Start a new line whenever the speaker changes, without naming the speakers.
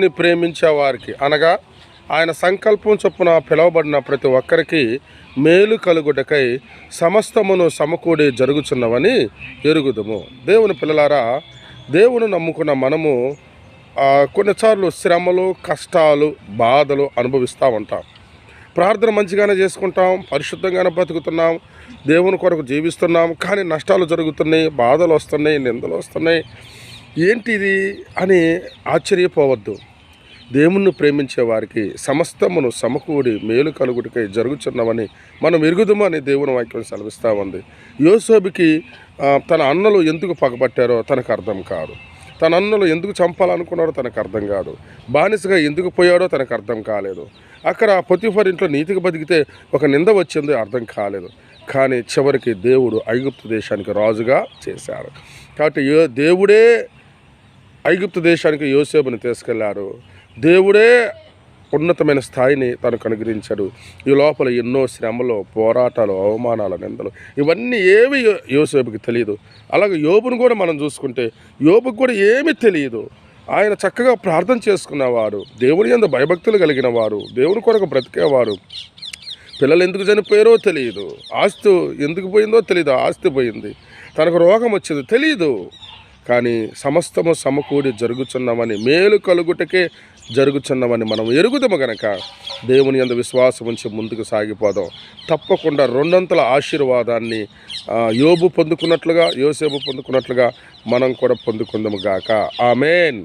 ప్రేమించే వారికి అనగా ఆయన సంకల్పం చొప్పున పిలువబడిన ప్రతి ఒక్కరికి మేలు కలుగుటకై సమస్తమును సమకూడి జరుగుచున్నవని ఎరుగుదుము. దేవుని పిల్లలారా, దేవుని నమ్ముకున్న మనము కొన్నిసార్లు శ్రమలు, కష్టాలు, బాధలు అనుభవిస్తూ ఉంటాం. ప్రార్థన మంచిగానే చేసుకుంటాం, పరిశుద్ధంగానే బతుకుతున్నాం, దేవుని కొరకు జీవిస్తున్నాం. కానీ నష్టాలు జరుగుతున్నాయి, బాధలు వస్తున్నాయి, నిందలు వస్తున్నాయి. ఏంటిది అని ఆశ్చర్యపోవద్దు. దేవుణ్ణి ప్రేమించే వారికి సమస్తమును సమకూడి మేలు కలుగుడికై జరుగుచున్నవని మనం ఎరుగుదుము అని దేవుని వాక్యం సెలవిస్తూ ఉంది. యోసేపుకి తన అన్నలు ఎందుకు పగబట్టారో తనకు అర్థం కాదు. తన అన్నలు ఎందుకు చంపాలనుకున్నారో తనకు అర్థం కాదు. బానిసగా ఎందుకు పోయాడో తనకు అర్థం కాలేదు. అక్కడ పొతిఫర్ ఇంట్లో నీతికి బతికితే ఒక నింద వచ్చిందో అర్థం కాలేదు. కానీ చివరికి దేవుడు ఐగుప్తు దేశానికి రాజుగా చేశారు. కాబట్టి దేవుడే ఐగుప్తు దేశానికి యోసేపుని తీసుకెళ్లారు. దేవుడే ఉన్నతమైన స్థాయిని తనకు అనుగ్రహించాడు. ఈ లోపల ఎన్నో శ్రమలు, పోరాటాలు, అవమానాలు, నిందలు ఇవన్నీ ఏవి యోసేపుకి తెలియదు. అలాగే యోబును కూడా మనం చూసుకుంటే యోబుకు కూడా ఏమీ తెలియదు. ఆయన చక్కగా ప్రార్థన చేసుకున్నవారు, దేవుని యందు భయభక్తులు కలిగిన వారు, దేవుని కొరకు బ్రతికేవారు. పిల్లలు ఎందుకు చనిపోయారో తెలియదు, ఆస్తి ఎందుకు పోయిందో తెలియదు, ఆస్తి పోయింది, తనకు రోగం వచ్చింది తెలియదు. కానీ సమస్తము సమకూడి జరుగుచున్నామని, మేలు కలుగుటకే జరుగుచున్నామని మనం ఎరుగుదాము గనక దేవుని యందు విశ్వాసం ఉంచి ముందుకు సాగిపోదాం. తప్పకుండా రెండంతల ఆశీర్వాదాన్ని యోబు పొందుకున్నట్లుగా, యోసేపు పొందుకున్నట్లుగా మనం కూడా పొందుకుందాము గాక. ఆమేన్.